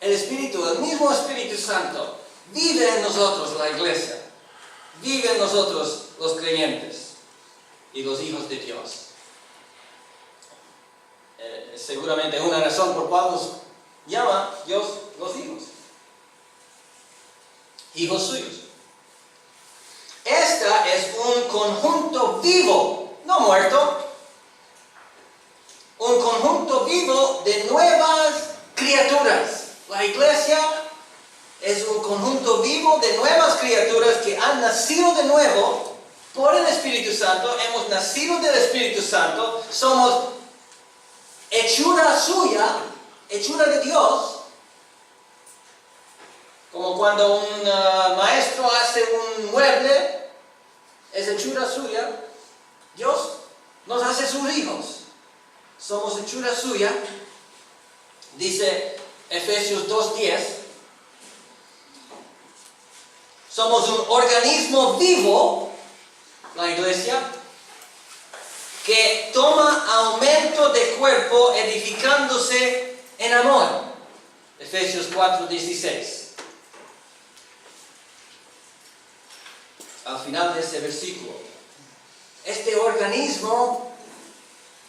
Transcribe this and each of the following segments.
el mismo Espíritu Santo, vive en nosotros la iglesia, vive en nosotros los creyentes y los hijos de Dios. Seguramente es una razón por cual nos llama Dios los hijos. Hijos suyos. Esta es un conjunto vivo, no muerto. Un conjunto vivo de nuevas criaturas. La iglesia es un conjunto vivo de nuevas criaturas que han nacido de nuevo por el Espíritu Santo. Hemos nacido del Espíritu Santo. Somos hechura suya, hechura de Dios. Como cuando un maestro hace un mueble, es hechura suya. Dios nos hace sus hijos. Somos hechura suya. Dice Efesios 2:10. Somos un organismo vivo, la iglesia, que toma aumento de cuerpo edificándose en amor. Efesios 4:16. Al final de ese versículo. Este organismo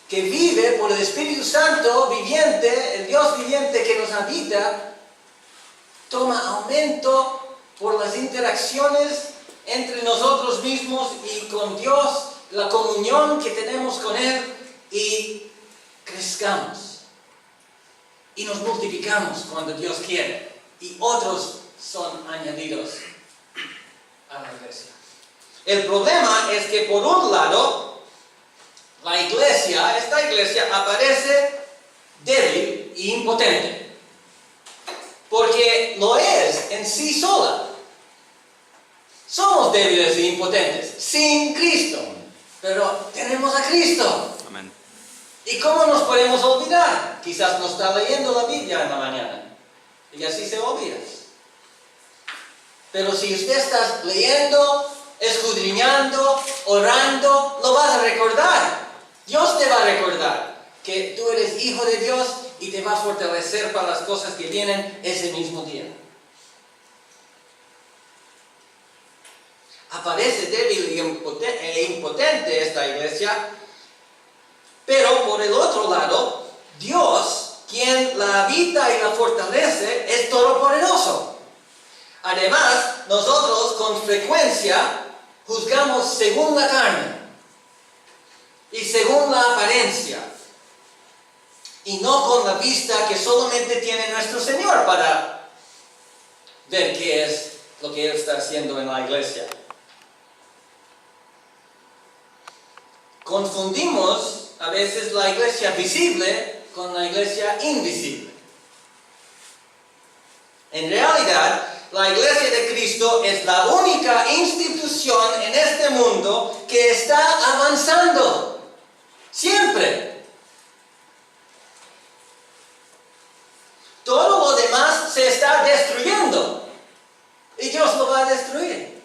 que vive por el Espíritu Santo viviente, el Dios viviente que nos habita, toma aumento por las interacciones entre nosotros mismos y con Dios, la comunión que tenemos con Él, y crezcamos. Y nos multiplicamos cuando Dios quiere. Y otros son añadidos a la iglesia. El problema es que por un lado, la iglesia, esta iglesia aparece débil e impotente. Porque lo es en sí sola. Somos débiles e impotentes sin Cristo. Pero tenemos a Cristo. Amén. ¿Y cómo nos podemos olvidar? Quizás no está leyendo la Biblia en la mañana. Y así se olvida. Pero si usted está leyendo, escudriñando, orando, lo vas a recordar. Dios te va a recordar que tú eres hijo de Dios y te va a fortalecer para las cosas que vienen ese mismo día. Aparece débil e impotente esta iglesia, pero por el otro lado, Dios, quien la habita y la fortalece, es todopoderoso. Además, nosotros con frecuencia juzgamos según la carne y según la apariencia, y no con la vista que solamente tiene nuestro Señor para ver qué es lo que Él está haciendo en la iglesia. Confundimos a veces la iglesia visible con la iglesia invisible. En realidad, la iglesia de Cristo es la única institución en este mundo que está avanzando. Siempre. Todo lo demás se está destruyendo. Y Dios lo va a destruir.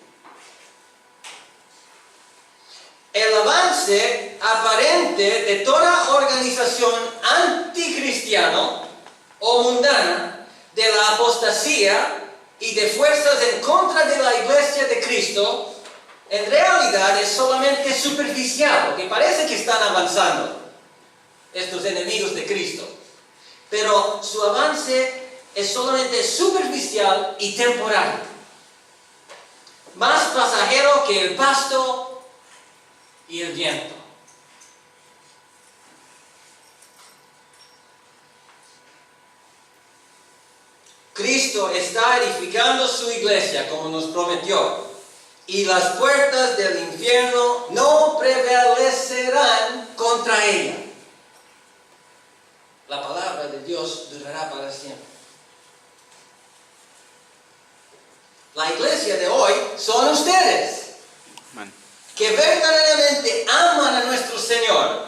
El avance aparente de toda organización anticristiana o mundana, de la apostasía y de fuerzas en contra de la iglesia de Cristo, en realidad es solamente superficial, porque parece que están avanzando estos enemigos de Cristo. Pero su avance es solamente superficial y temporal. Más pasajero que el pasto y el viento. Cristo está edificando su iglesia como nos prometió, y las puertas del infierno no prevalecerán contra ella. La palabra de Dios durará para siempre. La iglesia de hoy son ustedes, que verdaderamente aman a nuestro Señor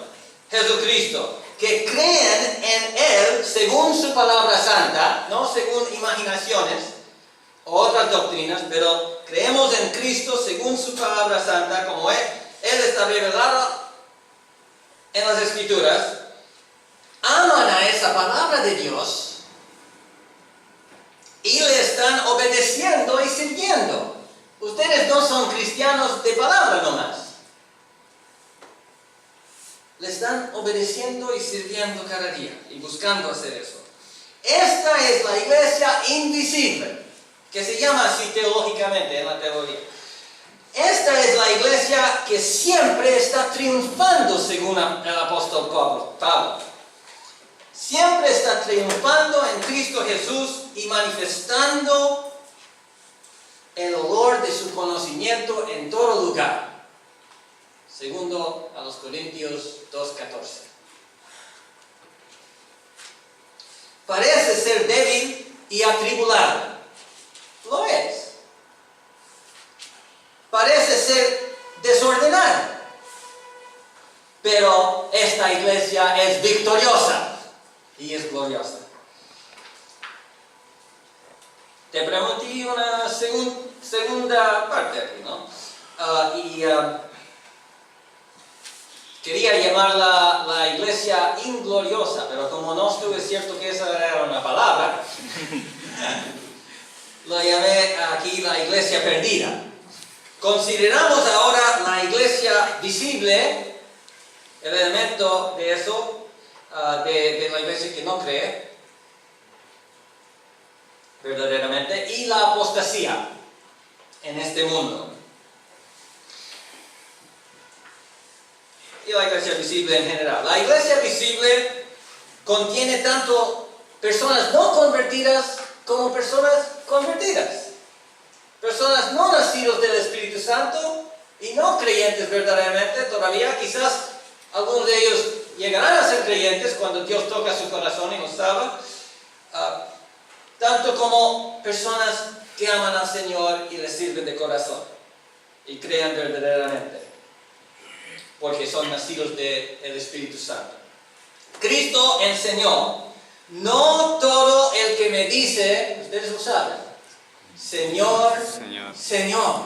Jesucristo, que creen en Él según su palabra santa, no según imaginaciones o otras doctrinas, pero creemos en Cristo según su palabra santa, como Él está revelado en las Escrituras. Aman a esa palabra de Dios están obedeciendo y sirviendo. Ustedes no son cristianos de palabra nomás. Le están obedeciendo y sirviendo cada día y buscando hacer eso. Esta es la iglesia invisible, que se llama así teológicamente en la teología. Esta es la iglesia que siempre está triunfando según el apóstol Pablo. Siempre está triunfando en Cristo Jesús y manifestando el olor de su conocimiento en todo lugar. Segundo a los Corintios 2:14. Parece ser débil y atribulado. Lo es. Parece ser desordenado. Pero esta iglesia es victoriosa y es gloriosa. Te pregunté una segunda parte aquí, ¿no? Quería llamarla la iglesia ingloriosa, pero como no estuve cierto que esa era una palabra, lo llamé aquí la iglesia perdida. Consideramos ahora la iglesia visible, el elemento de eso, de la iglesia que no cree verdaderamente, y la apostasía en este mundo. Y la iglesia visible en general. La iglesia visible contiene tanto personas no convertidas como personas convertidas. Personas no nacidos del Espíritu Santo y no creyentes verdaderamente todavía. Quizás algunos de ellos llegarán a ser creyentes cuando Dios toca su corazón y los salva. Tanto como personas que aman al Señor y le sirven de corazón y crean verdaderamente, porque son nacidos del Espíritu Santo. Cristo enseñó: no todo el que me dice, ustedes lo saben, Señor, Señor, Señor.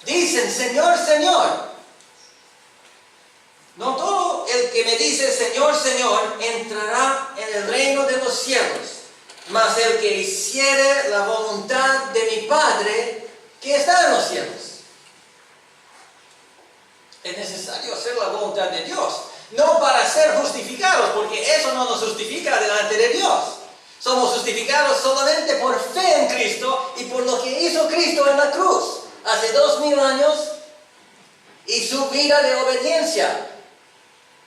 Dicen Señor, Señor. No todo el que me dice Señor, Señor entrará en el reino de los cielos, mas el que hiciere la voluntad de mi Padre que está en los cielos. Es necesario hacer la voluntad de Dios, no para ser justificados, porque eso no nos justifica delante de Dios. Somos justificados solamente por fe en Cristo y por lo que hizo Cristo en la cruz hace 2000 años y su vida de obediencia.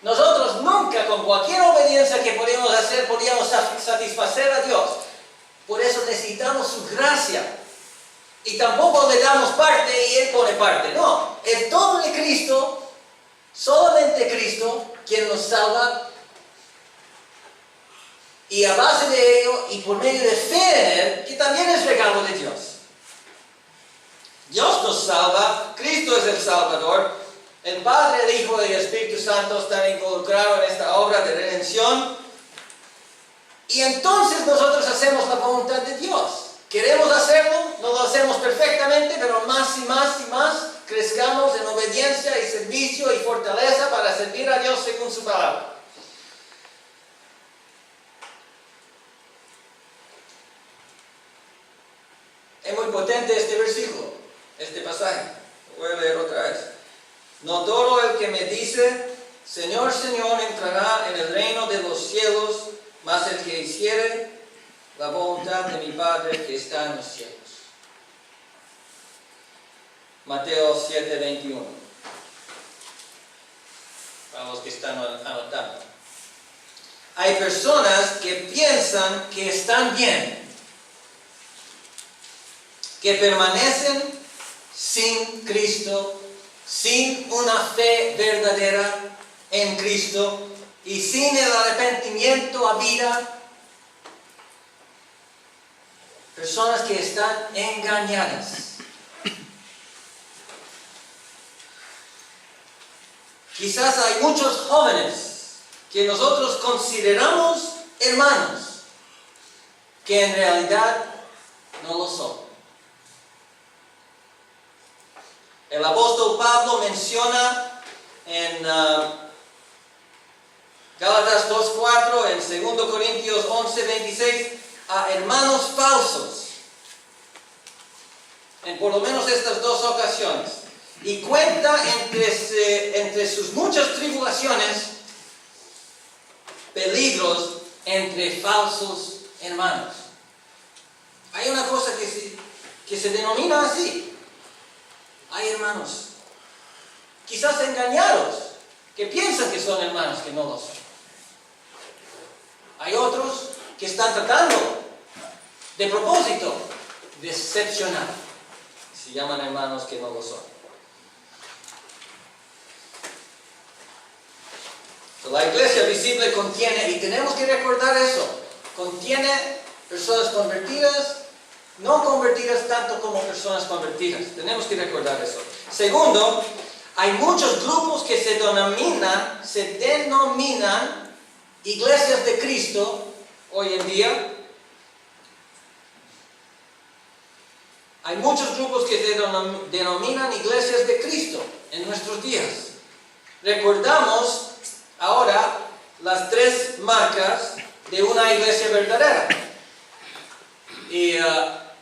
Nosotros nunca, con cualquier obediencia que podíamos hacer, podíamos satisfacer a Dios. Por eso necesitamos su gracia. Y tampoco le damos parte y Él pone parte. No, es todo de Cristo, solamente Cristo, quien nos salva. Y a base de ello, y por medio de fe en Él, que también es regalo de Dios. Dios nos salva, Cristo es el Salvador. El Padre, el Hijo y el Espíritu Santo están involucrados en esta obra de redención. Y entonces nosotros hacemos la voluntad de Dios. Queremos hacerlo, no lo hacemos perfectamente, pero más y más y más crezcamos en obediencia y servicio y fortaleza para servir a Dios según su palabra. Es muy potente este versículo, este pasaje. Lo voy a leer otra vez. No todo el que me dice, Señor, Señor, entrará en el reino de los cielos, mas el que hiciere la voluntad de mi Padre que está en los cielos. Mateo 7:21. Para los que están anotando. Hay personas que piensan que están bien, que permanecen sin Cristo, sin una fe verdadera en Cristo y sin el arrepentimiento a vida. Personas que están engañadas. Quizás hay muchos jóvenes que nosotros consideramos hermanos, que en realidad no lo son. El apóstol Pablo menciona en Gálatas 2:4, en 2 Corintios 11:26, a hermanos falsos en por lo menos estas dos ocasiones. Y cuenta entre sus muchas tribulaciones, peligros entre falsos hermanos. Hay una cosa que se denomina así. Hay hermanos, quizás engañados, que piensan que son hermanos, que no lo son. Hay otros que están tratando, de propósito, decepcionar. Se llaman hermanos que no lo son. La iglesia visible contiene, y tenemos que recordar eso, contiene personas convertidas, no convertidas tanto como personas convertidas. Tenemos que recordar eso. Segundo, hay muchos grupos que se denominan iglesias de Cristo hoy en día. Hay muchos grupos que se denominan iglesias de Cristo en nuestros días. Recordamos ahora las 3 marcas de una iglesia verdadera. Y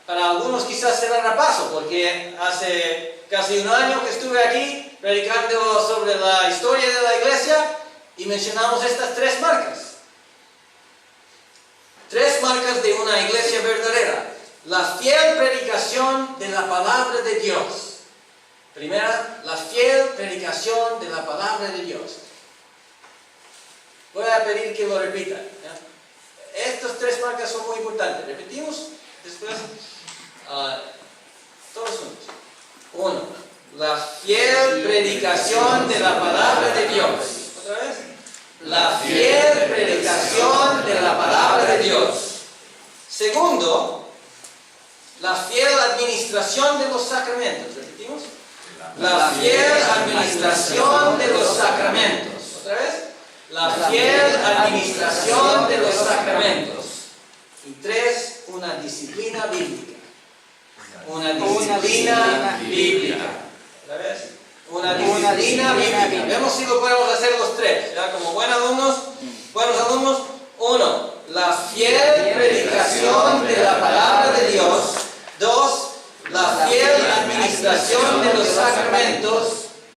para algunos quizás será repaso, porque hace casi un año que estuve aquí predicando sobre la historia de la iglesia y mencionamos estas 3 marcas. 3 marcas de una iglesia verdadera. La fiel predicación de la palabra de Dios. Primera, la fiel predicación de la palabra de Dios. Voy a pedir que lo repitan. ¿Ya? Estas 3 marcas son muy importantes. ¿Repetimos? Después, todos juntos. 1. La fiel predicación de la palabra de Dios. ¿Otra vez? La fiel predicación de la palabra de Dios. Segundo, la fiel administración de los sacramentos. ¿Repetimos? La fiel administración de los sacramentos. ¿Otra vez? La fiel administración de los sacramentos. Y 3, una disciplina bíblica. Una disciplina bíblica. ¿Otra vez? Una disciplina bíblica. Vemos si lo podemos hacer los 3. ¿Ya? Como buenos alumnos. 1. La fiel predicación de la palabra de Dios. 2. La fiel administración de los sacramentos.